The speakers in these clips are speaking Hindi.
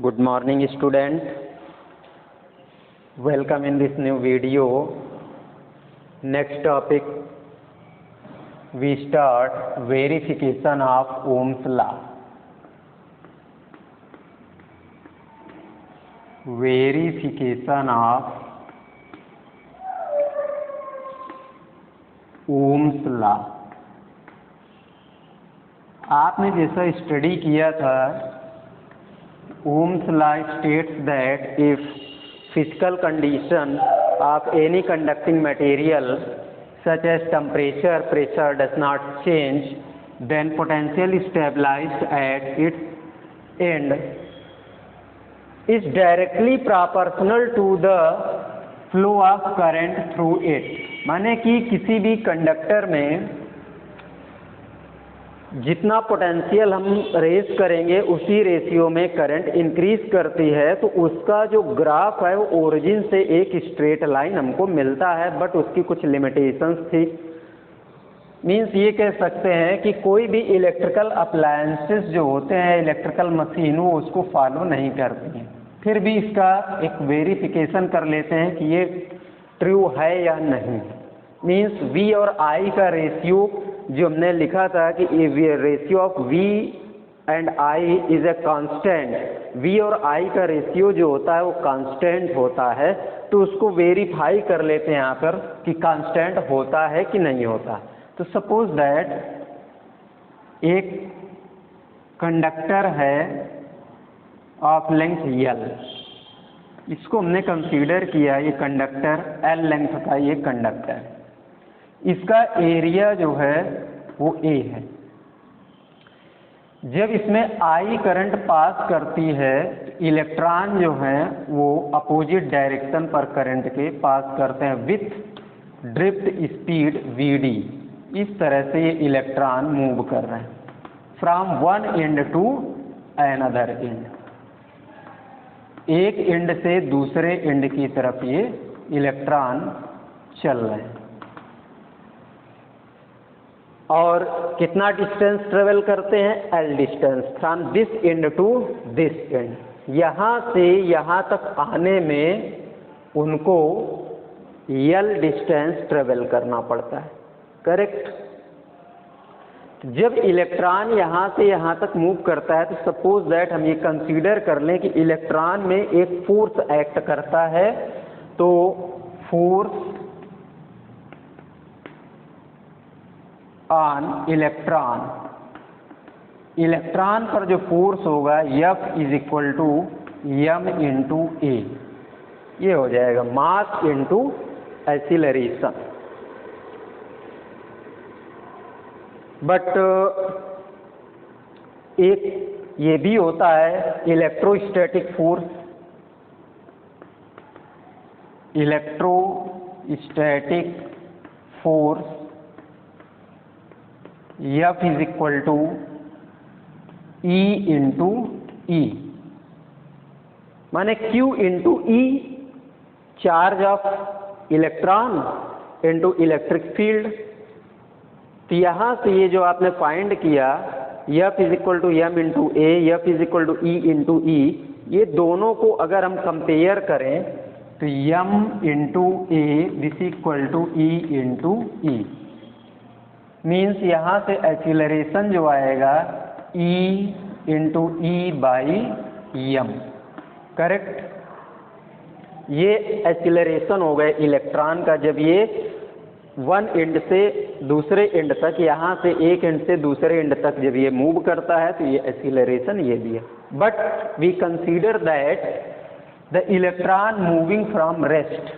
Good morning, student. Welcome in this new video. Next topic, we start verification of Ohm's law. Verification of Ohm's law. आपने जैसा स्टडी किया था, Ohm's law states that if physical condition of any conducting material such as temperature, pressure does not change, then potential stabilized at its end is directly proportional to the flow of current through it. माने कि किसी भी कंडक्टर में जितना पोटेंशियल हम रेज करेंगे उसी रेशियो में करंट इंक्रीज करती है, तो उसका जो ग्राफ है वो ओरिजिन से एक स्ट्रेट लाइन हमको मिलता है, बट उसकी कुछ लिमिटेशंस थी। मीन्स ये कह सकते हैं कि कोई भी इलेक्ट्रिकल अप्लायंसेस जो होते हैं, इलेक्ट्रिकल मशीन, वो उसको फॉलो नहीं करती हैं। फिर भी इसका एक वेरिफिकेशन कर लेते हैं कि ये ट्रू है या नहीं। मीन्स V और I का रेशियो जो हमने लिखा था कि ratio of V and I is a constant, V और I का रेशियो जो होता है वो कांस्टेंट होता है, तो उसको वेरीफाई कर लेते हैं यहाँ पर कि कांस्टेंट होता है कि नहीं होता। तो सपोज दैट एक कंडक्टर है ऑफ लेंथ L, इसको हमने कंसीडर किया, ये कंडक्टर L लेंथ का ये कंडक्टर, इसका एरिया जो है वो A है। जब इसमें I करंट पास करती है, इलेक्ट्रॉन जो है वो अपोजिट डायरेक्शन पर करंट के पास करते हैं विथ ड्रिफ्ट स्पीड Vd। इस तरह से ये इलेक्ट्रॉन मूव कर रहे हैं from one end to another end, एक एंड से दूसरे एंड की तरफ ये इलेक्ट्रॉन चल रहे हैं। और कितना डिस्टेंस ट्रेवल करते हैं? L distance from this end to this end. यहाँ से यहाँ तक आने में उनको L डिस्टेंस ट्रेवल करना पड़ता है, करेक्ट। जब इलेक्ट्रॉन यहाँ से यहाँ तक मूव करता है, तो सपोज दैट हम ये कंसीडर कर लें कि इलेक्ट्रॉन में एक फोर्स एक्ट करता है, तो फोर्स ऑन इलेक्ट्रॉन, इलेक्ट्रॉन पर जो फोर्स होगा F is equal to m into A, ये हो जाएगा मास इंटू एक्सीलरेशन। बट एक ये भी होता है electrostatic force, electrostatic force F is equal to E into E, माने Q into E, charge of electron into electric field. तो यहाँ से ये जो आपने फाइंड किया F is equal to m into A, F is equal to E into E, ये दोनों को अगर हम कंपेयर करें तो m into A this equal to E into E. Means यहाँ से एक्सीलरेशन जो आएगा E into E by M, correct. ये एक्सीलरेशन हो गए इलेक्ट्रॉन का जब ये वन एंड से दूसरे एंड तक, यहाँ से एक एंड से दूसरे एंड तक जब ये मूव करता है, तो ये एक्सीलरेशन ये भी है। But we consider that the electron moving from rest,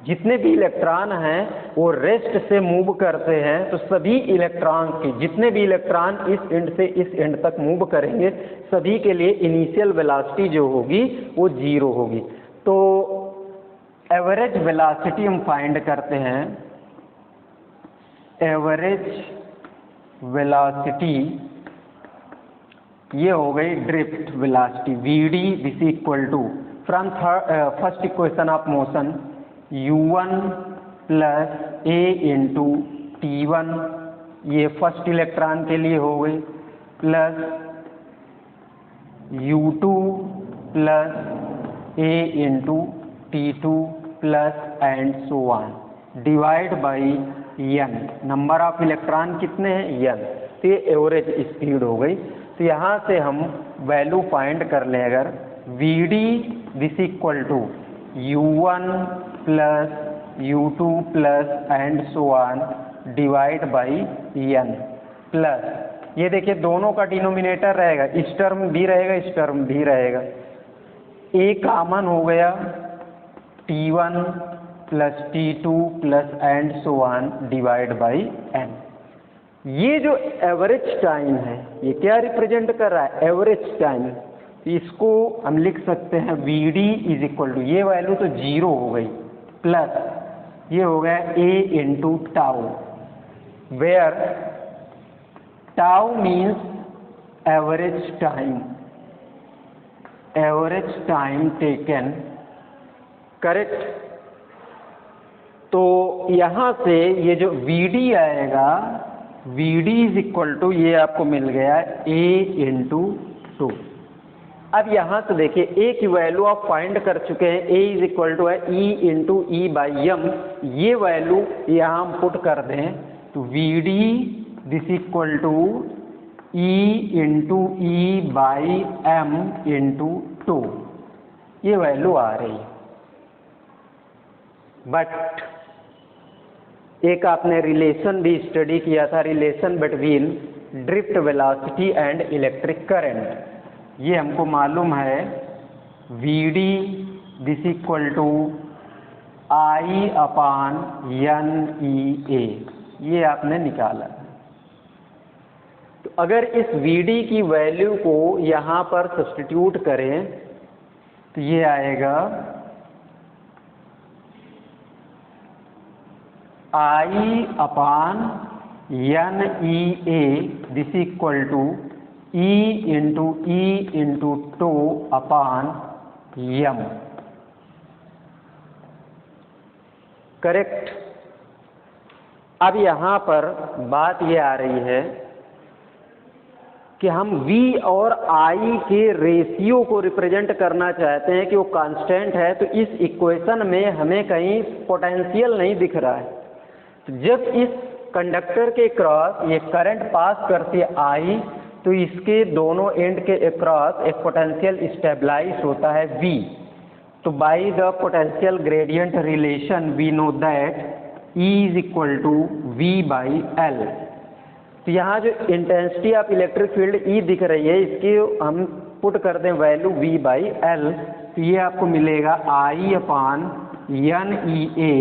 जितने भी इलेक्ट्रॉन हैं वो रेस्ट से मूव करते हैं, तो सभी इलेक्ट्रॉन के जितने भी इलेक्ट्रॉन इस एंड से इस एंड तक मूव करेंगे, सभी के लिए इनिशियल वेलोसिटी जो होगी वो 0 होगी। तो एवरेज वेलोसिटी हम फाइंड करते हैं, एवरेज वेलोसिटी ये हो गई drift velocity Vd this equal to from first equation of motion u1 plus a into T1, ये फर्स्ट इलेक्ट्रॉन के लिए हो गई, plus u2 plus A into T2 plus and so on divide by n। Number of electron कितने हैं? n। तो ये एवरेज स्पीड हो गई। तो यहाँ से हम वैल्यू फाइंड कर लें, अगर Vd this equal to U1 plus U2 plus and so on divide by n plus ये देखिए दोनों का डिनोमिनेटर रहेगा, इस टर्म भी रहेगा, इस टर्म भी रहेगा। ए कॉमन हो गया T1 plus T2 plus and so on divide by n। ये जो एवरेज टाइम है ये क्या रिप्रेजेंट कर रहा है? Average time. इसको हम लिख सकते हैं Vd इज इक्वल टू, ये वैल्यू तो 0 हो गई, प्लस ये हो गया a into tau, where tau means average time, average time taken, correct. तो यहाँ से ये जो Vd आएगा, Vd इज इक्वल टू ये आपको मिल गया a इंटू 2। अब यहाँ से देखिए a की वैल्यू आप फाइंड कर चुके हैं, a इज इक्वल टू है e into E by M. ये वैल्यू यहाँ हम पुट कर दें तो Vd this equal to e into E by M into 2, ये वैल्यू आ रही है। बट एक आपने रिलेशन भी स्टडी किया था, relation between drift velocity and electric current. ये हमको मालूम है Vd this equal to I upon NEA, ये आपने निकाला। तो अगर इस Vd की वैल्यू को यहाँ पर सब्स्टिट्यूट करें तो ये आएगा I upon NEA this equal to E into 2 upon m, correct. अब यहाँ पर बात ये आ रही है कि हम V और I के रेशियो को रिप्रेजेंट करना चाहते हैं कि वो कांस्टेंट है, तो इस इक्वेशन में हमें कहीं पोटेंशियल नहीं दिख रहा है। तो जब इस कंडक्टर के क्रॉस ये करंट पास करती है I, तो इसके दोनों एंड के अक्रॉस एक पोटेंशियल स्टेबलाइज होता है V। तो by the potential gradient relation we know that E is equal to V by L। तो यहाँ जो intensity of electric field E दिख रही है, इसकी हम पुट कर दें वैल्यू V बाई L, तो ये आपको मिलेगा I upon NEA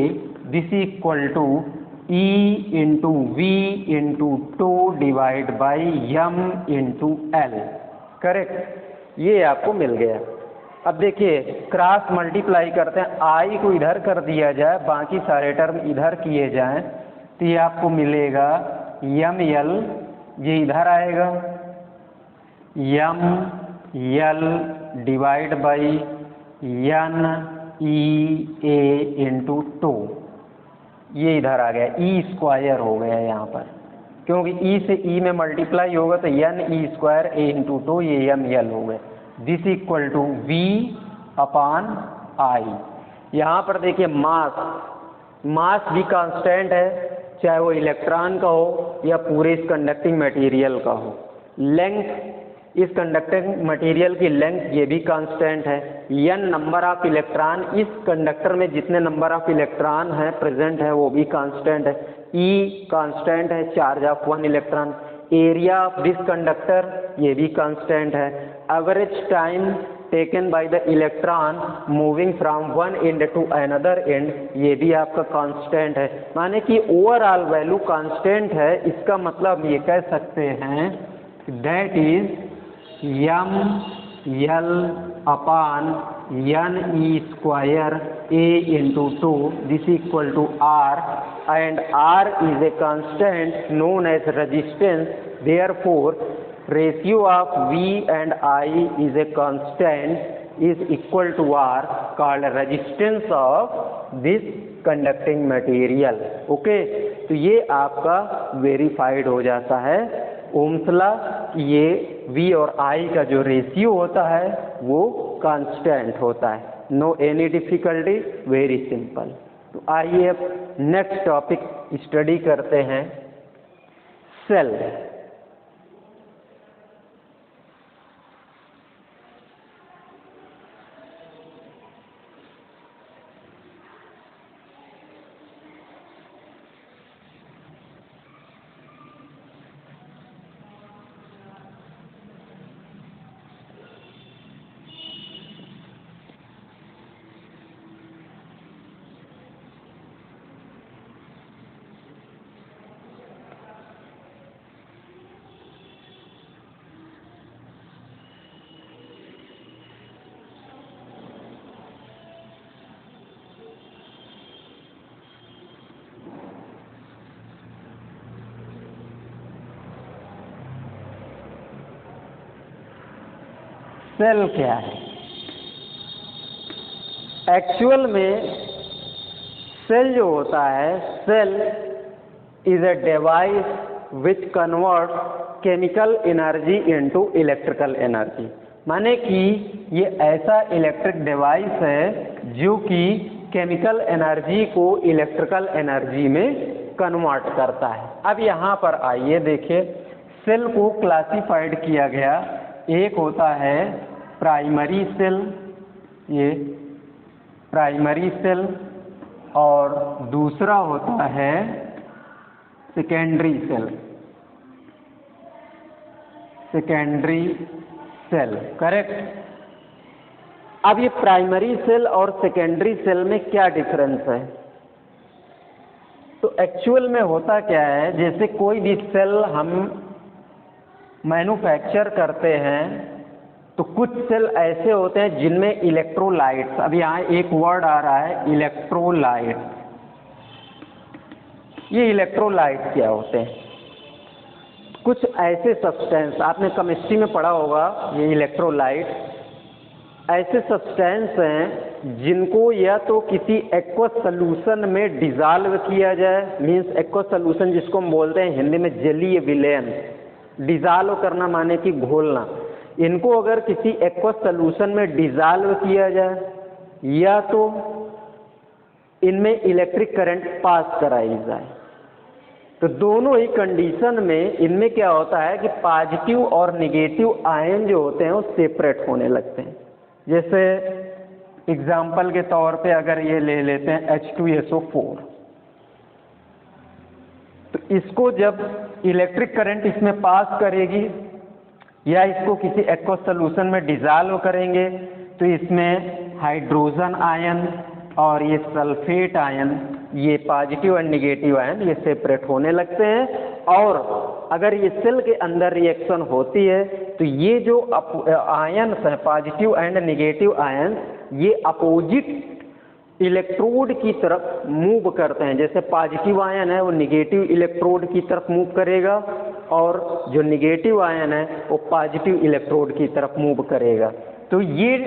this equal to E into V into 2 divide by m into L, correct. ये आपको मिल गया। अब देखिए क्रॉस मल्टीप्लाई करते हैं, I को इधर कर दिया जाए, बाकी सारे टर्म इधर किए जाएं, तो ये आपको मिलेगा ML, ये इधर आएगा ML divide by NEA into 2, ये इधर आ गया, E स्क्वायर हो गया यहाँ पर, क्योंकि E से E में मल्टीप्लाई होगा तो NE स्क्वायर A इंटू 2, ये ML हो गया। This equal to V upon I। यहाँ पर देखिए मास भी कांस्टेंट है, चाहे वो इलेक्ट्रॉन का हो या पूरे इस कंडक्टिंग मटेरियल का हो। लेंथ, इस कंडक्टिंग मटेरियल की लेंथ ये भी कांस्टेंट है। n नंबर ऑफ इलेक्ट्रॉन, इस कंडक्टर में जितने नंबर ऑफ इलेक्ट्रॉन है प्रेजेंट है वो भी कांस्टेंट है। E कांस्टेंट है, charge of 1 electron. Area of this conductor ये भी कांस्टेंट है। Average time taken by the electron moving from one end to another end, ये भी आपका कांस्टेंट है। माने कि ओवरऑल वैल्यू कांस्टेंट है। इसका मतलब ये कह सकते हैं that is ML upon NE square A into 2 this equal to R, and R is a constant known as resistance, therefore ratio of V and I is a constant is equal to R, called resistance of this conducting material। Okay, तो ये आपका वेरीफाइड हो जाता है ओम्स लॉ। ये V और I का जो रेशियो होता है वो कांस्टेंट होता है। No any difficulty, very simple. तो आइए अब नेक्स्ट टॉपिक स्टडी करते हैं, सेल। सेल क्या है? एक्चुअल में सेल जो होता है, cell is a device which convert chemical energy into electrical energy. माने कि ये ऐसा इलेक्ट्रिक डिवाइस है जो कि केमिकल एनर्जी को इलेक्ट्रिकल एनर्जी में कन्वर्ट करता है। अब यहाँ पर आइए देखिए, सेल को क्लासिफाइड किया गया। एक होता है प्राइमरी सेल, ये प्राइमरी सेल, और दूसरा होता है secondary cell, secondary cell, correct. अब ये प्राइमरी सेल और सेकेंडरी सेल में क्या डिफरेंस है? तो एक्चुअल में होता क्या है, जैसे कोई भी सेल हम मैन्युफैक्चर करते हैं तो कुछ सेल ऐसे होते हैं जिनमें इलेक्ट्रोलाइट्स, अब यहाँ एक वर्ड आ रहा है इलेक्ट्रोलाइट। ये इलेक्ट्रोलाइट क्या होते हैं? कुछ ऐसे सब्सटेंस, आपने केमिस्ट्री में पढ़ा होगा, ये इलेक्ट्रोलाइट ऐसे सब्सटेंस हैं जिनको या तो किसी एक्वस सॉल्यूशन में डिसॉल्व किया जाए, मीन्स एक्वस सॉल्यूशन जिसको हम बोलते हैं हिंदी में जलीय विलयन। डिसॉल्व करना माने कि घोलना। इनको अगर किसी एक्वस सॉल्यूशन में डिसॉल्व किया जाए या तो इनमें इलेक्ट्रिक करंट पास कराई जाए, तो दोनों ही कंडीशन में इनमें क्या होता है कि पॉजिटिव और नेगेटिव आयन जो होते हैं वो सेपरेट होने लगते हैं। जैसे एग्जाम्पल के तौर पे अगर ये ले लेते हैं H2SO4, तो इसको जब इलेक्ट्रिक करंट इसमें पास करेगी या इसको किसी एक्वस सॉल्यूशन में डिसॉल्व करेंगे तो इसमें हाइड्रोजन आयन और ये सल्फेट आयन, ये पॉजिटिव और नेगेटिव आयन, ये सेपरेट होने लगते हैं। और अगर ये सेल के अंदर रिएक्शन होती है तो ये जो आयन है, पॉजिटिव एंड नेगेटिव आयन, ये अपोजिट इलेक्ट्रोड की तरफ मूव करते हैं। जैसे पॉजिटिव आयन है वो नेगेटिव इलेक्ट्रोड की तरफ मूव करेगा और जो नेगेटिव आयन है वो पॉजिटिव इलेक्ट्रोड की तरफ मूव करेगा। तो ये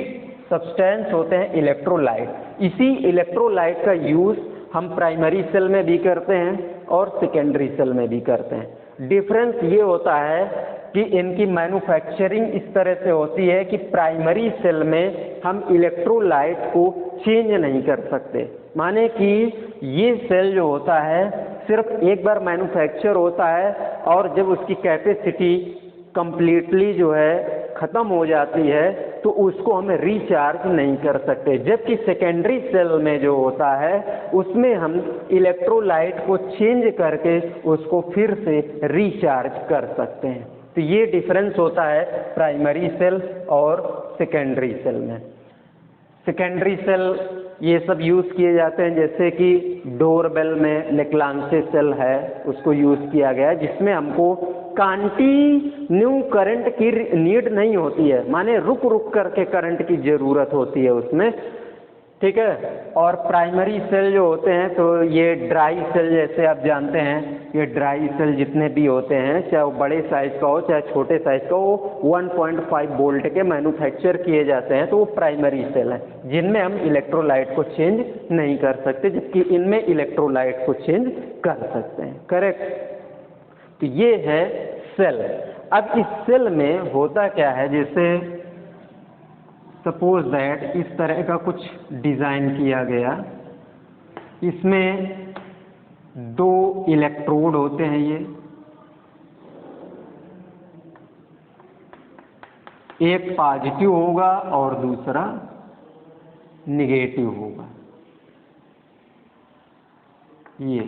सब्सटेंस होते हैं इलेक्ट्रोलाइट। इसी इलेक्ट्रोलाइट का यूज़ हम प्राइमरी सेल में भी करते हैं और सेकेंडरी सेल में भी करते हैं। डिफरेंस ये होता है कि इनकी मैन्युफैक्चरिंग इस तरह से होती है कि प्राइमरी सेल में हम इलेक्ट्रोलाइट को चेंज नहीं कर सकते। माने कि ये सेल जो होता है सिर्फ एक बार मैन्युफैक्चर होता है और जब उसकी कैपेसिटी कंप्लीटली जो है ख़त्म हो जाती है तो उसको हम रिचार्ज नहीं कर सकते। जबकि सेकेंडरी सेल में जो होता है उसमें हम इलेक्ट्रोलाइट को चेंज करके उसको फिर से रिचार्ज कर सकते हैं। तो ये डिफरेंस होता है प्राइमरी सेल और सेकेंडरी सेल में। सेकेंडरी सेल ये सब यूज़ किए जाते हैं, जैसे कि डोरबेल में लेक्लांचे सेल है, उसको यूज़ किया गया है, जिसमें हमको कंटिन्यू करंट की नीड नहीं होती है, माने रुक रुक करके करंट की ज़रूरत होती है उसमें, ठीक है। और प्राइमरी सेल जो होते हैं तो ये ड्राई सेल, जैसे आप जानते हैं ये ड्राई सेल जितने भी होते हैं, चाहे वो बड़े साइज़ का हो चाहे छोटे साइज़ का हो, 1.5 वोल्ट के मैन्युफैक्चर किए जाते हैं, तो वो प्राइमरी सेल है जिनमें हम इलेक्ट्रोलाइट को चेंज नहीं कर सकते, जबकि इनमें इलेक्ट्रोलाइट को चेंज कर सकते हैं, करेक्ट। तो ये है सेल। अब इस सेल में होता क्या है, जैसे सपोज दैट इस तरह का कुछ डिज़ाइन किया गया, इसमें 2 इलेक्ट्रोड होते हैं, ये एक पॉजिटिव होगा और दूसरा निगेटिव होगा। ये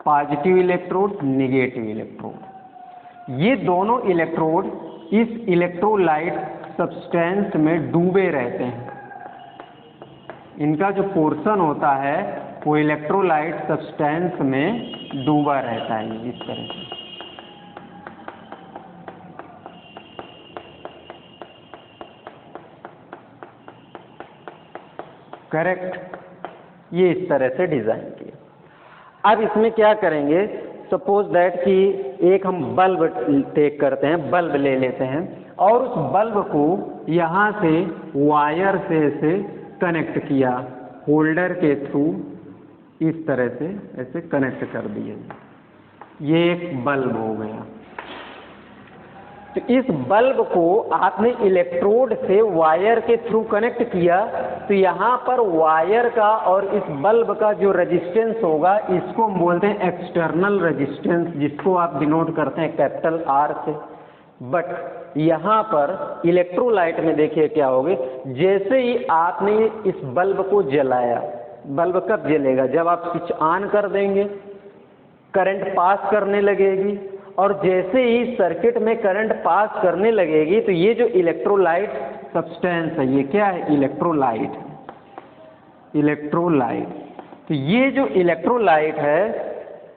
पॉजिटिव इलेक्ट्रोड, निगेटिव इलेक्ट्रोड, ये दोनों इलेक्ट्रोड इस इलेक्ट्रोलाइट सब्सटेंस में डूबे रहते हैं। इनका जो पोर्शन होता है वो इलेक्ट्रोलाइट सब्सटेंस में डूबा रहता है इस तरह से। करेक्ट, ये इस तरह से डिज़ाइन किया। अब इसमें क्या करेंगे, सपोज दैट कि एक हम बल्ब टेक करते हैं, बल्ब ले लेते हैं और उस बल्ब को यहाँ से वायर से ऐसे कनेक्ट किया, होल्डर के थ्रू इस तरह से ऐसे कनेक्ट कर दिए। ये एक बल्ब हो गया। तो इस बल्ब को आपने इलेक्ट्रोड से वायर के थ्रू कनेक्ट किया, तो यहाँ पर वायर का और इस बल्ब का जो रेजिस्टेंस होगा, इसको हम बोलते हैं एक्सटर्नल रेजिस्टेंस, जिसको आप डिनोट करते हैं कैपिटल R से। बट यहाँ पर इलेक्ट्रोलाइट में देखिए क्या होगा, जैसे ही आपने इस बल्ब को जलाया, बल्ब कब जलेगा, जब आप स्विच ऑन कर देंगे, करंट पास करने लगेगी, और जैसे ही सर्किट में करंट पास करने लगेगी तो ये जो इलेक्ट्रोलाइट सब्सटेंस है, ये क्या है, इलेक्ट्रोलाइट। इलेक्ट्रोलाइट, तो ये जो इलेक्ट्रोलाइट है,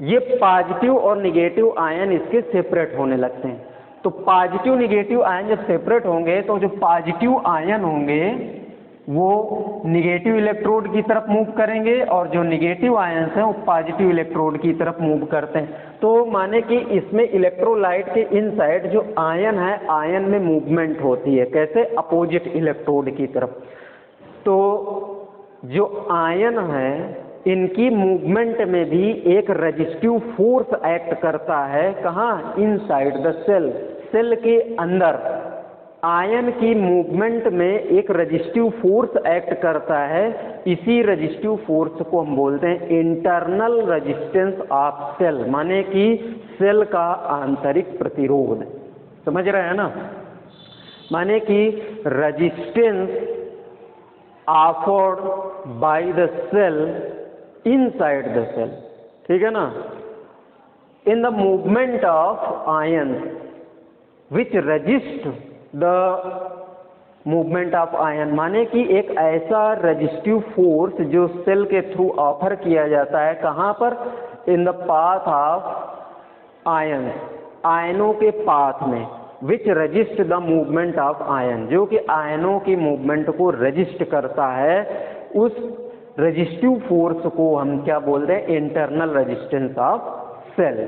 ये पॉजिटिव और निगेटिव आयन इसके सेपरेट होने लगते हैं। तो पॉजिटिव निगेटिव आयन जब सेपरेट होंगे तो जो पॉजिटिव आयन होंगे वो निगेटिव इलेक्ट्रोड की तरफ मूव करेंगे, और जो निगेटिव आयंस हैं वो पॉजिटिव इलेक्ट्रोड की तरफ मूव करते हैं। तो माने कि इसमें इलेक्ट्रोलाइट के इनसाइड जो आयन है, आयन में मूवमेंट होती है, कैसे, अपोजिट इलेक्ट्रोड की तरफ। तो जो आयन है इनकी मूवमेंट में भी एक रेजिस्टिव फोर्स एक्ट करता है। कहाँ, इनसाइड द सेल, सेल के अंदर आयन की मूवमेंट में एक रेजिस्टिव फोर्स एक्ट करता है। इसी रेजिस्टिव फोर्स को हम बोलते हैं इंटरनल रेजिस्टेंस ऑफ सेल, माने कि सेल का आंतरिक प्रतिरोध। समझ रहे हैं ना, माने कि resistance offered by the cell inside the cell, ठीक है ना, in the movement of ion which resist the movement of ion, माने कि एक ऐसा रेजिस्टिव फोर्स जो सेल के थ्रू ऑफर किया जाता है, कहाँ पर, in the path of ion, आयनों के पाथ में, which resist the movement of ion, जो कि आयनों की मूवमेंट को रजिस्ट करता है। उस रेजिस्टिव फोर्स को हम क्या बोलते हैं, internal resistance of cell,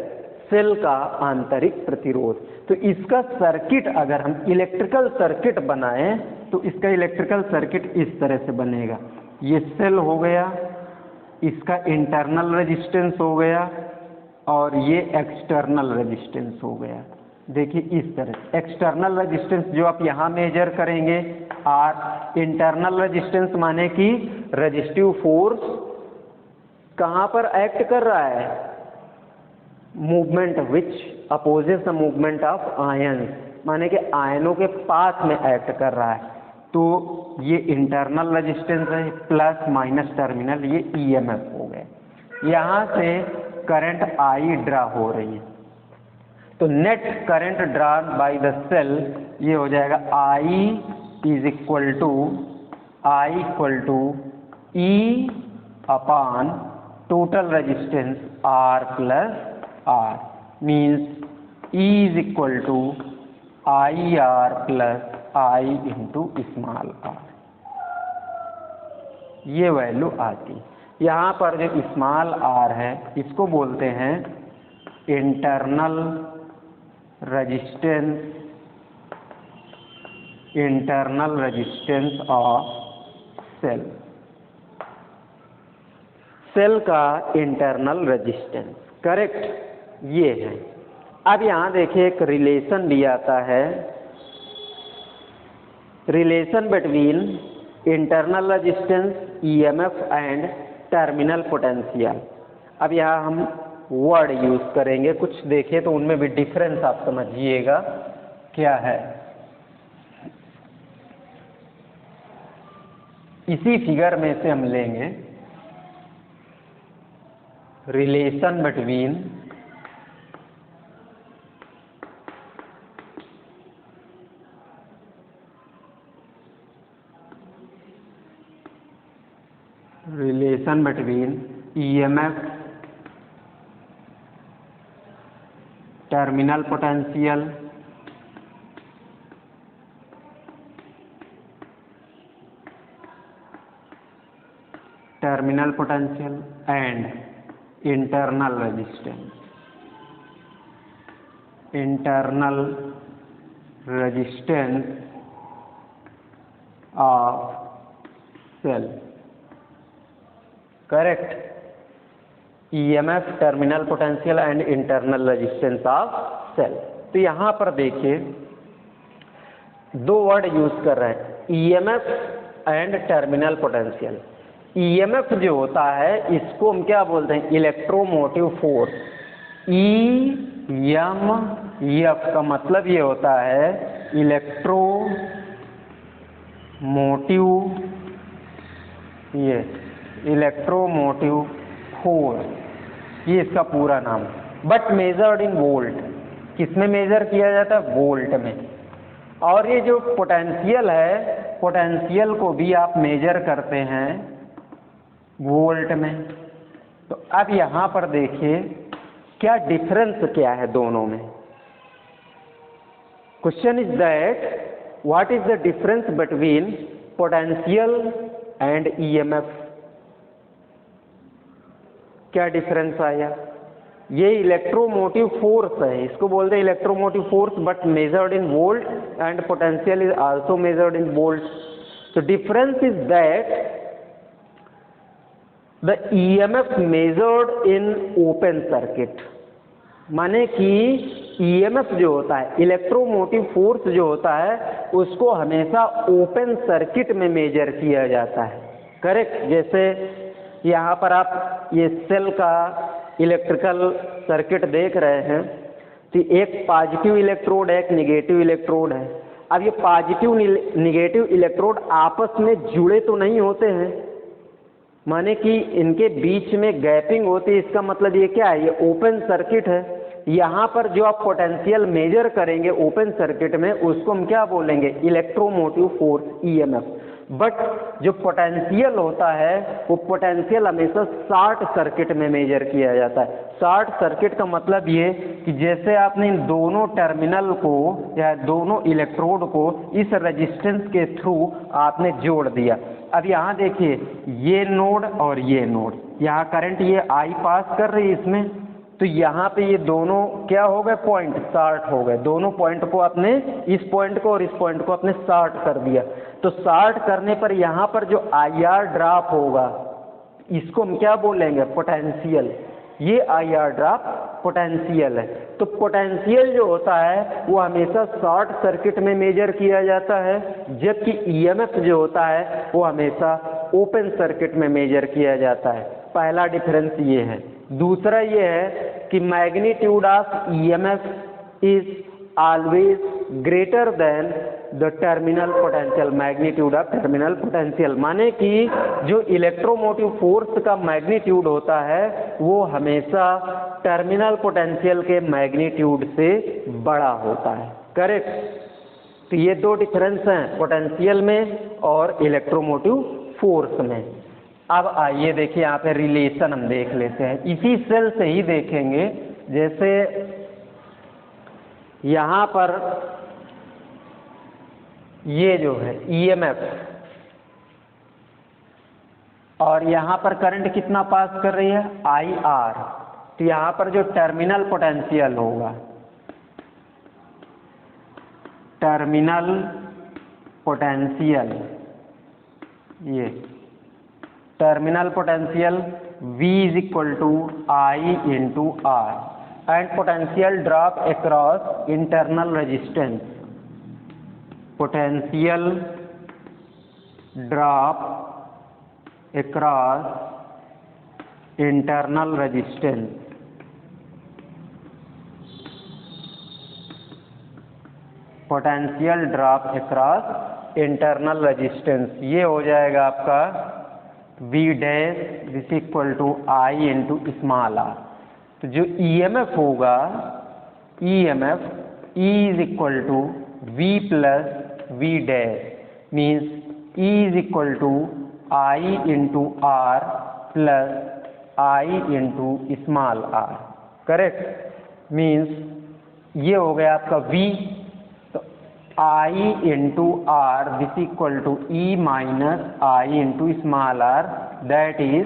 cell का आंतरिक प्रतिरोध। तो इसका सर्किट अगर हम इलेक्ट्रिकल सर्किट बनाएं तो इसका इलेक्ट्रिकल सर्किट इस तरह से बनेगा। ये सेल हो गया, इसका इंटरनल रेजिस्टेंस हो गया, और ये एक्सटर्नल रेजिस्टेंस हो गया। देखिए इस तरह एक्सटर्नल रेजिस्टेंस जो आप यहाँ मेजर करेंगे R, इंटरनल रेजिस्टेंस माने कि रेजिस्टिव फोर्स कहाँ पर एक्ट कर रहा है, movement which opposes the movement of ion, माने कि आयनों के पाथ में एक्ट कर रहा है। तो ये इंटरनल रेजिस्टेंस है, प्लस माइनस टर्मिनल, ये EMF हो गए। यहाँ से करंट I ड्रा हो रही है, तो net current drawn by the cell ये हो जाएगा I equal to E upon total resistance R plus R, means E is equal to IR plus I into small r। ये वैल्यू आती। यहाँ पर जो स्मॉल r है इसको बोलते हैं internal resistance of cell, cell का इंटरनल रेजिस्टेंस। करेक्ट, ये है। अब यहाँ देखिए एक रिलेशन भी आता है, relation between internal resistance EMF and terminal potential. अब यहाँ हम वर्ड यूज करेंगे, कुछ देखें तो उनमें भी डिफरेंस आप समझिएगा क्या है। इसी फिगर में से हम लेंगे relation between EMF terminal potential and internal resistance of cell. Correct. EMF terminal potential and internal resistance of cell. तो यहां पर देखिए दो वर्ड यूज कर रहे हैं, EMF and terminal potential. EMF जो होता है इसको हम क्या बोलते हैं, इलेक्ट्रोमोटिव फोर्स। ईएमएफ का मतलब ये होता है इलेक्ट्रोमोटिव फोर्स, ये इसका पूरा नाम। बट मेजर्ड इन वोल्ट, किसमें मेजर किया जाता है, वोल्ट में। और ये जो पोटेंशियल है, पोटेंशियल को भी आप मेजर करते हैं वोल्ट में। तो अब यहां पर देखिए क्या डिफरेंस क्या है दोनों में। Question is that what is the difference between potential and EMF. क्या डिफरेंस आया, ये इलेक्ट्रोमोटिव फोर्स है, इसको बोलते हैं electromotive force, but measured in volt and potential is also measured in volt. तो difference is that the EMF measured in open circuit, माने कि ईएमएफ जो होता है, इलेक्ट्रोमोटिव फोर्स जो होता है, उसको हमेशा ओपन सर्किट में मेजर किया जाता है। करेक्ट। जैसे यहाँ पर आप ये सेल का इलेक्ट्रिकल सर्किट देख रहे हैं, तो एक पॉजिटिव इलेक्ट्रोड है, एक निगेटिव इलेक्ट्रोड है। अब ये पॉजिटिव निगेटिव इलेक्ट्रोड आपस में जुड़े तो नहीं होते हैं, माने कि इनके बीच में गैपिंग होती है। इसका मतलब ये क्या है, ये ओपन सर्किट है। यहाँ पर जो आप पोटेंशियल मेजर करेंगे ओपन सर्किट में, उसको हम क्या बोलेंगे, इलेक्ट्रोमोटिव फोर्स, ईएमएफ। बट जो पोटेंशियल होता है वो पोटेंशियल हमेशा शॉर्ट सर्किट में मेजर किया जाता है। शॉर्ट सर्किट का मतलब ये कि जैसे आपने इन दोनों टर्मिनल को या दोनों इलेक्ट्रोड को इस रेजिस्टेंस के थ्रू आपने जोड़ दिया। अब यहाँ देखिए ये नोड और ये नोड, यहाँ करंट ये आई पास कर रही है इसमें, तो यहाँ पे ये दोनों क्या हो गए, पॉइंट शॉर्ट हो गए। दोनों पॉइंट को आपने, इस पॉइंट को और इस पॉइंट को आपने शॉर्ट कर दिया। तो शॉर्ट करने पर यहाँ पर जो आईआर ड्रॉप होगा, इसको हम क्या बोलेंगे, पोटेंशियल। ये आईआर ड्रॉप पोटेंशियल है। तो पोटेंशियल जो होता है वो हमेशा शॉर्ट सर्किट में मेजर किया जाता है, जबकि ईएमएफ जो होता है वो हमेशा ओपन सर्किट में मेजर किया जाता है। पहला डिफरेंस ये है। दूसरा ये है कि magnitude of EMF is always greater than the terminal potential. Magnitude of terminal potential माने कि जो इलेक्ट्रोमोटिव फोर्स का मैग्नीट्यूड होता है वो हमेशा टर्मिनल पोटेंशियल के मैग्नीट्यूड से बड़ा होता है। करेक्ट। तो ये दो डिफरेंस हैं पोटेंशियल में और इलेक्ट्रोमोटिव फोर्स में। अब आइए देखिए यहाँ पे रिलेशन हम देख लेते हैं, इसी सेल से ही देखेंगे। जैसे यहाँ पर ये जो है ईएमएफ और यहाँ पर करंट कितना पास कर रही है, आई आर। तो यहाँ पर जो टर्मिनल पोटेंशियल होगा, टर्मिनल पोटेंशियल, ये terminal potential V is equal to I into R. And potential drop across internal resistance, potential drop across internal resistance, potential drop across internal resistance, ये हो जाएगा आपका V dash this equal to I into small r। तो जो EMF होगा, EMF E is equal to V plus V dash means E is equal to I into R plus I into small r, correct. Means ये हो गया आपका V, तो I into R this equal to E minus I into small r, that is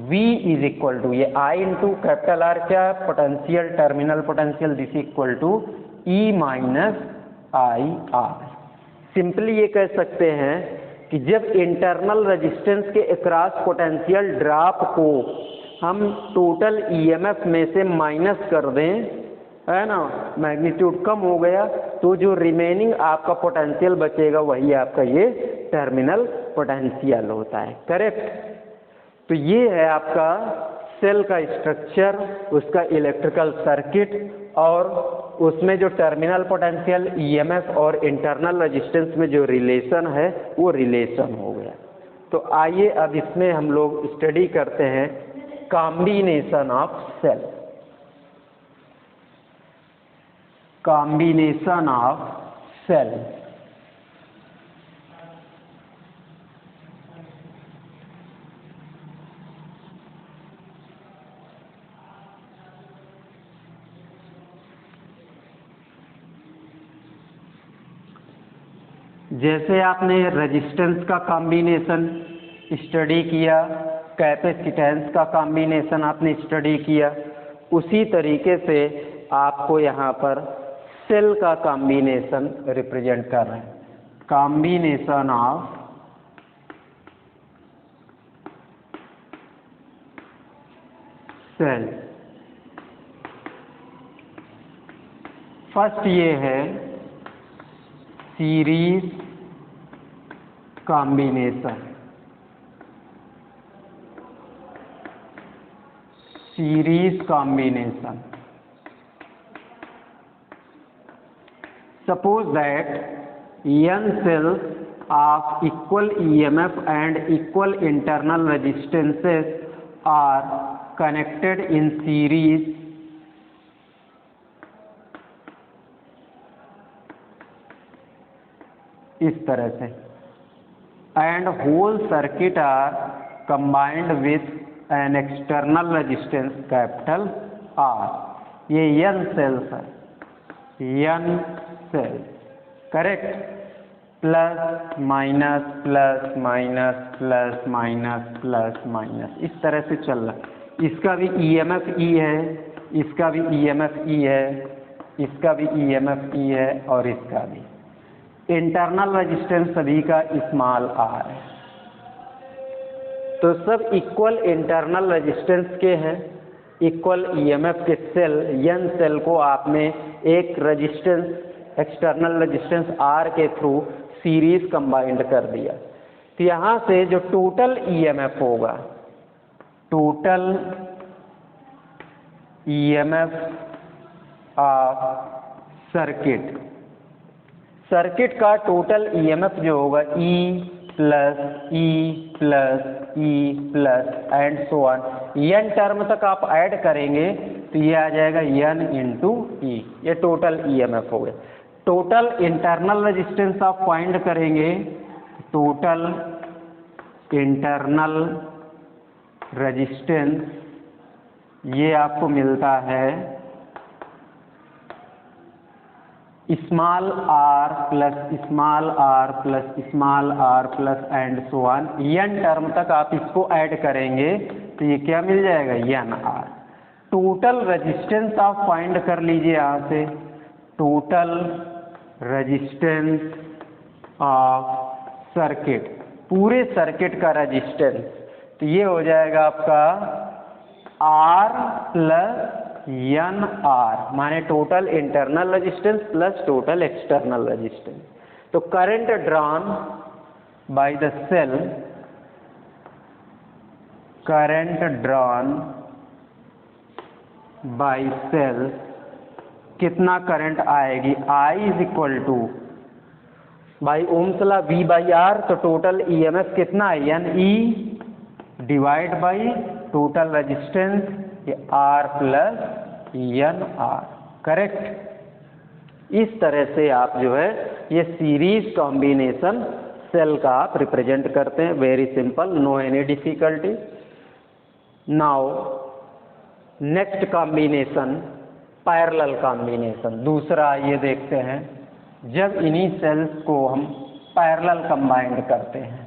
V is equal to ये I इंटू कैपिटल R क्या potential, terminal potential, this equal to E minus I R. Simply ये कह सकते हैं कि जब इंटरनल रेजिस्टेंस के अक्रॉस पोटेंशियल ड्रॉप को हम टोटल EMF में से माइनस कर दें, है ना, मैग्नीट्यूड कम हो गया, तो जो रिमेनिंग आपका पोटेंशियल बचेगा वही आपका ये टर्मिनल पोटेंशियल होता है, करेक्ट। तो ये है आपका सेल का स्ट्रक्चर, उसका इलेक्ट्रिकल सर्किट, और उसमें जो टर्मिनल पोटेंशियल, EMF और इंटरनल रेजिस्टेंस में जो रिलेशन है वो रिलेशन हो गया। तो आइए अब इसमें हम लोग स्टडी करते हैं combination of cell, combination of cell. जैसे आपने रेजिस्टेंस का कॉम्बिनेशन स्टडी किया, कैपेसिटेंस का कॉम्बिनेशन आपने स्टडी किया, उसी तरीके से आपको यहाँ पर सेल का कॉम्बिनेशन रिप्रेजेंट कर रहे हैं, कॉम्बिनेशन ऑफ सेल। फर्स्ट ये है series combination, series combination. Suppose that n cells of equal EMF and equal internal resistances are connected in series इस तरह से, and whole circuit are combined with an external resistance capital R। ये n cells है, n cell, correct, plus minus plus minus plus minus plus minus, इस तरह से चल रहा है। इसका भी EMF E है, इसका भी EMF E है, इसका भी EMF E है, और इसका भी। इंटरनल रेजिस्टेंस सभी का स्मॉल r है, तो सब इक्वल इंटरनल रेजिस्टेंस के हैं, इक्वल EMF के सेल, n सेल को आपने एक रेजिस्टेंस, एक्सटर्नल रेजिस्टेंस R के थ्रू सीरीज कंबाइंड कर दिया। तो यहाँ से जो टोटल EMF होगा, total EMF of circuit, circuit का टोटल EMF जो होगा E plus E plus E plus and so on, n term तक आप ऐड करेंगे तो ये आ जाएगा n इंटू E, ये टोटल EMF हो गया। टोटल इंटरनल रेजिस्टेंस आप फाइंड करेंगे, टोटल इंटरनल रेजिस्टेंस ये आपको मिलता है small r plus small r plus small r plus and so on, n term तक आप इसको ऐड करेंगे तो ये क्या मिल जाएगा, n r। टोटल रेजिस्टेंस आप फाइंड कर लीजिए यहाँ से, टोटल रेजिस्टेंस ऑफ सर्किट, पूरे सर्किट का रेजिस्टेंस, तो ये हो जाएगा आपका R प्लस एन आर, माने total internal resistance plus total external resistance. तो current drawn by the cell, current drawn by cell, कितना करंट आएगी, I is equal to by Ohm's law V by r, तो टोटल ईएमएफ कितना है, n E divide by total resistance R plus n R. Correct. इस तरह से आप जो है ये सीरीज कॉम्बिनेशन सेल का आप रिप्रेजेंट करते हैं। Very simple, no any difficulty. Now next combination, parallel combination. दूसरा ये देखते हैं, जब इन्हीं सेल्स को हम पैरेलल कंबाइंड करते हैं।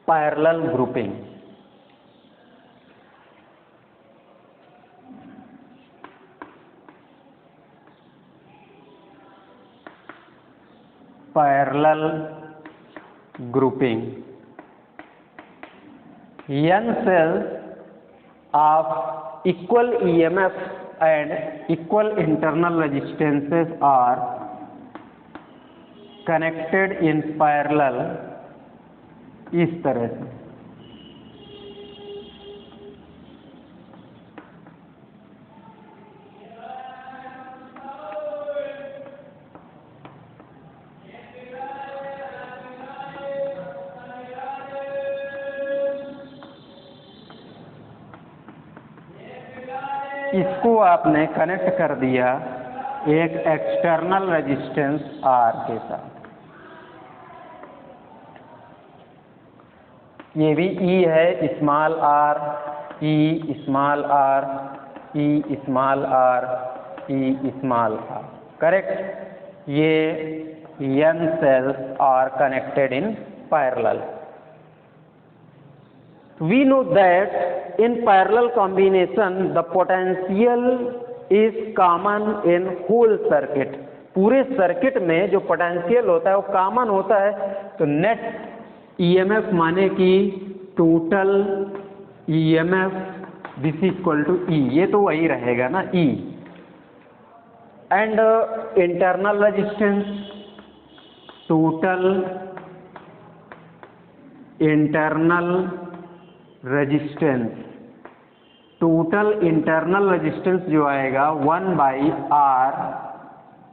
Parallel grouping, parallel grouping, n cells of equal EMF and equal internal resistances are connected in parallel, इस तरह से। इसको आपने कनेक्ट कर दिया एक एक्सटर्नल रेजिस्टेंस R के साथ। ये भी E है, small r, E small r, E small r, E small r। Correct. ये n cells are connected in parallel. We know that in parallel combination the potential is common in whole circuit. पूरे सर्किट में जो पोटेंशियल होता है वो कॉमन होता है। तो नेट ईएमएफ माने कि total EMF this equal to e, ये तो वही रहेगा ना e. And internal resistance, total internal resistance, total internal resistance जो आएगा 1 by r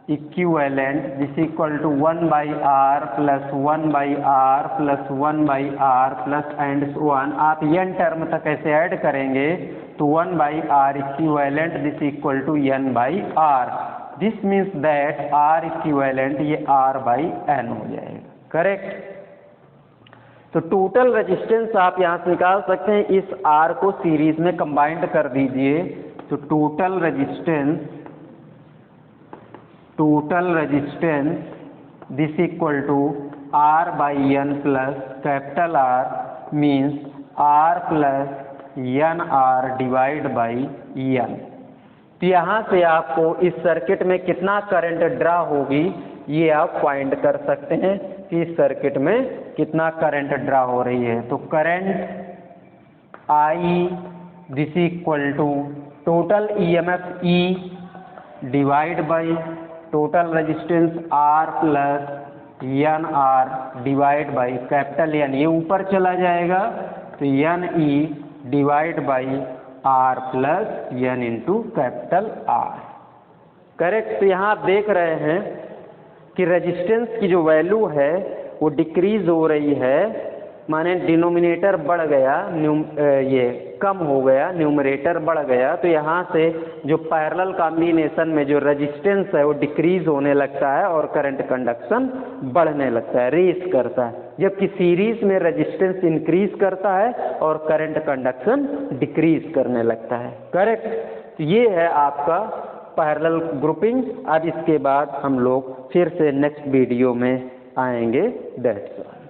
equivalent this equal to 1 by are plus 1 by are plus 1 by are plus and so on. आप एन टर्म तक ऐसे ऐड करेंगे तो 1 by r equivalent this equal to n by r. This means that are equivalent ये आर बाई एन हो जाएगा। करेक्ट। तो टोटल रेजिस्टेंस आप यहाँ से निकाल सकते हैं। इस R को सीरीज में कंबाइंड कर दीजिए तो total resistance this equal to R by n plus capital R means R plus n R divide by n. तो यहाँ से आपको इस सर्किट में कितना करंट ड्रा होगी ये आप फाइंड कर सकते हैं कि इस सर्किट में कितना करंट ड्रा हो रही है। तो current I this equal to total EMF E divide by total resistance R plus n R divide by capital n, ये ऊपर चला जाएगा तो n E divide by are plus n into capital R. Correct. तो यहाँ आप देख रहे हैं कि रेजिस्टेंस की जो वैल्यू है वो डिक्रीज हो रही है, माने डिनोमिनेटर बढ़ गया, ये कम हो गया, न्यूमरेटर बढ़ गया। तो यहाँ से जो पैरेलल कॉम्बिनेशन में जो रेजिस्टेंस है वो डिक्रीज होने लगता है और करंट कंडक्शन बढ़ने लगता है, रेस करता है। जबकि सीरीज में रेजिस्टेंस इंक्रीज करता है और करंट कंडक्शन डिक्रीज करने लगता है। करेक्ट। तो ये है आपका पैरेलल ग्रुपिंग। अब इसके बाद हम लोग फिर से नेक्स्ट वीडियो में आएंगे। That's all.